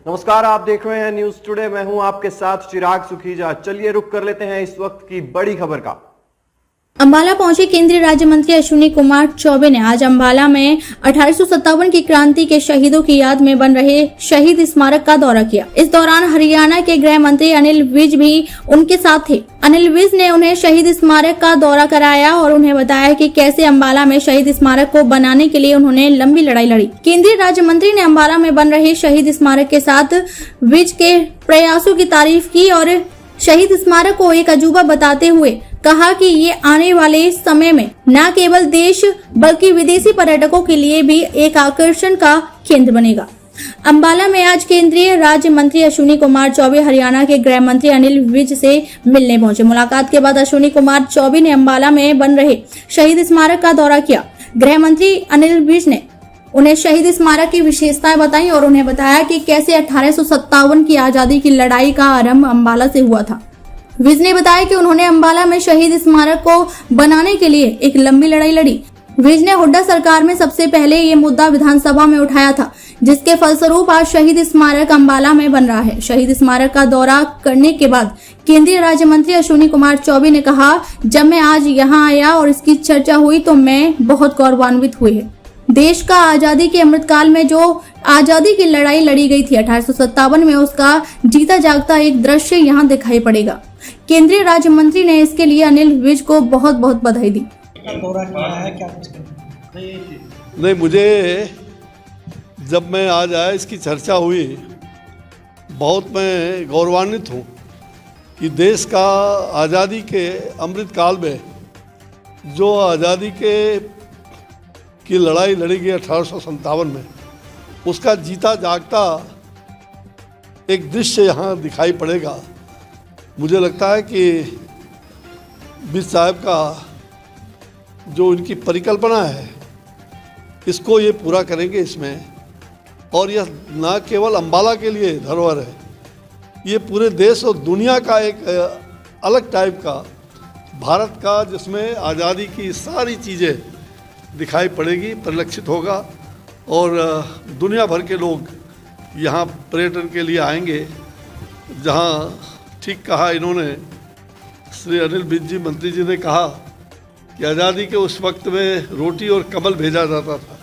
नमस्कार, आप देख रहे हैं न्यूज टुडे। मैं हूं आपके साथ चिराग सुखीजा। चलिए रुक कर लेते हैं इस वक्त की बड़ी खबर का। अंबाला पहुंचे केंद्रीय राज्य मंत्री अश्विनी कुमार चौबे ने आज अंबाला में 1857 की क्रांति के शहीदों की याद में बन रहे शहीद स्मारक का दौरा किया। इस दौरान हरियाणा के गृह मंत्री अनिल विज भी उनके साथ थे। अनिल विज ने उन्हें शहीद स्मारक का दौरा कराया और उन्हें बताया कि कैसे अंबाला में शहीद स्मारक को बनाने के लिए उन्होंने लंबी लड़ाई लड़ी। केंद्रीय राज्य मंत्री ने अंबाला में बन रहे शहीद स्मारक के साथ विज के प्रयासों की तारीफ की और शहीद स्मारक को एक अजूबा बताते हुए कहा कि ये आने वाले समय में न केवल देश बल्कि विदेशी पर्यटकों के लिए भी एक आकर्षण का केंद्र बनेगा। अंबाला में आज केंद्रीय राज्य मंत्री अश्विनी कुमार चौबे हरियाणा के गृह मंत्री अनिल विज से मिलने पहुंचे। मुलाकात के बाद अश्विनी कुमार चौबे ने अंबाला में बन रहे शहीद स्मारक का दौरा किया। गृह मंत्री अनिल विज ने उन्हें शहीद स्मारक की विशेषताएं बताई और उन्हें बताया कि कैसे 1857 की आजादी की लड़ाई का आरंभ अंबाला से हुआ था। विज ने बताया कि उन्होंने अंबाला में शहीद स्मारक को बनाने के लिए एक लंबी लड़ाई लड़ी। विज ने हुड्डा सरकार में सबसे पहले ये मुद्दा विधानसभा में उठाया था, जिसके फलस्वरूप आज शहीद स्मारक अंबाला में बन रहा है। शहीद स्मारक का दौरा करने के बाद केंद्रीय राज्य मंत्री अश्विनी कुमार चौबे ने कहा, जब मैं आज यहाँ आया और इसकी चर्चा हुई तो मैं बहुत गौरवान्वित हुई है। देश का आजादी के अमृतकाल में जो आजादी की लड़ाई लड़ी गई थी 1857 में, उसका जीता जागता एक दृश्य यहाँ दिखाई पड़ेगा। केंद्रीय राज्य मंत्री ने इसके लिए अनिल विज को बहुत बहुत बधाई दी। नहीं, मुझे जब मैं आज आया इसकी चर्चा हुई, बहुत मैं गौरवान्वित हूँ कि देश का आज़ादी के अमृतकाल में जो आज़ादी की लड़ाई लड़ी गई 1857 में, उसका जीता जागता एक दृश्य यहाँ दिखाई पड़ेगा। मुझे लगता है कि विज साहब का जो इनकी परिकल्पना है, इसको ये पूरा करेंगे इसमें। और यह न केवल अंबाला के लिए धरोहर है, ये पूरे देश और दुनिया का एक अलग टाइप का भारत का, जिसमें आज़ादी की सारी चीज़ें दिखाई पड़ेगी, परिलक्षित होगा और दुनिया भर के लोग यहाँ पर्यटन के लिए आएंगे। जहाँ ठीक कहा इन्होंने, श्री अनिल विज जी मंत्री जी ने कहा कि आज़ादी के उस वक्त में रोटी और कमल भेजा जाता था,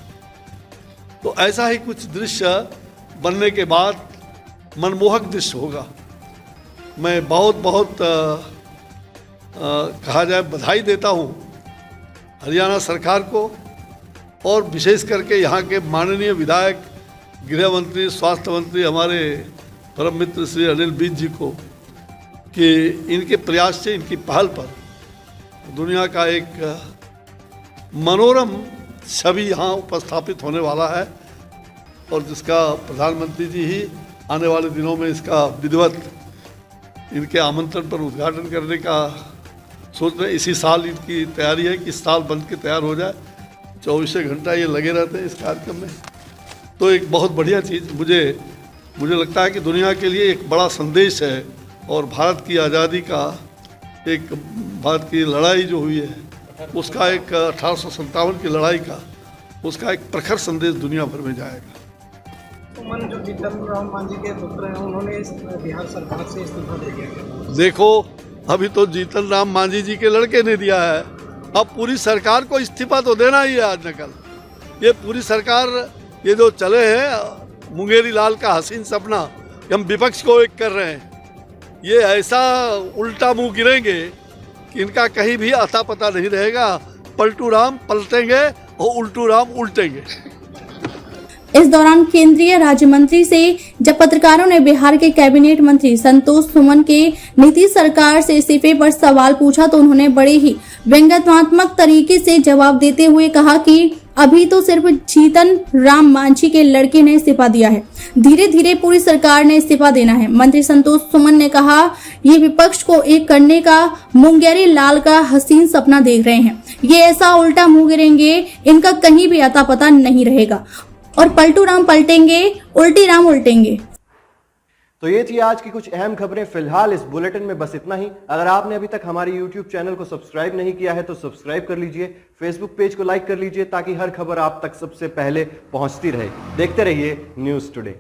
तो ऐसा ही कुछ दृश्य बनने के बाद मनमोहक दृश्य होगा। मैं बहुत बहुत कहा जाए बधाई देता हूँ हरियाणा सरकार को और विशेष करके यहाँ के माननीय विधायक, गृह मंत्री, स्वास्थ्य मंत्री, हमारे परम मित्र श्री अनिल विज जी को, कि इनके प्रयास से, इनकी पहल पर दुनिया का एक मनोरम छवि यहाँ उपस्थापित होने वाला है और जिसका प्रधानमंत्री जी ही आने वाले दिनों में इसका विधिवत इनके आमंत्रण पर उद्घाटन करने का सोच रहे। इसी साल इनकी तैयारी है कि इस साल बन के तैयार हो जाए। 24 घंटा ये लगे रहते हैं इस कार्यक्रम में, तो एक बहुत बढ़िया चीज़ मुझे लगता है कि दुनिया के लिए एक बड़ा संदेश है और भारत की आज़ादी का एक, भारत की लड़ाई जो हुई है उसका एक 1857 की लड़ाई का, उसका एक प्रखर संदेश दुनिया भर में जाएगा। जो जीतन राम मांझी के पुत्र हैं, उन्होंने बिहार सरकार से इस्तीफा दे दिया। देखो, अभी तो जीतन राम मांझी जी के लड़के ने दिया है, अब पूरी सरकार को इस्तीफा तो देना ही है आज न कल। ये पूरी सरकार, ये जो चले हैं मुंगेरी लाल का हसीन सपना कि हम विपक्ष को एक कर रहे हैं, ये ऐसा उल्टा मुंह गिरेंगे कि इनका कहीं भी अता पता नहीं रहेगा। पलटू राम पलटेंगे और उल्टू राम उल्टेंगे। इस दौरान केंद्रीय राज्य मंत्री से जब पत्रकारों ने बिहार के कैबिनेट मंत्री संतोष सुमन के नीतीश सरकार से इस्तीफे पर सवाल पूछा तो उन्होंने बड़े ही व्यंग्यात्मक तरीके से जवाब देते हुए कहा कि अभी तो सिर्फ जीतन राम मांझी के लड़के ने इस्तीफा दिया है, धीरे धीरे पूरी सरकार ने इस्तीफा देना है। मंत्री संतोष सुमन ने कहा, ये विपक्ष को एक करने का मुंगेरी लाल का हसीन सपना देख रहे हैं, ये ऐसा उल्टा मुंह गिरेंगे, इनका कहीं भी अता पता नहीं रहेगा और पलटू राम पलटेंगे, उल्टी राम उल्टेंगे। तो ये थी आज की कुछ अहम खबरें। फिलहाल इस बुलेटिन में बस इतना ही। अगर आपने अभी तक हमारे YouTube चैनल को सब्सक्राइब नहीं किया है तो सब्सक्राइब कर लीजिए, Facebook पेज को लाइक कर लीजिए ताकि हर खबर आप तक सबसे पहले पहुंचती रहे। देखते रहिए न्यूज़ टुडे।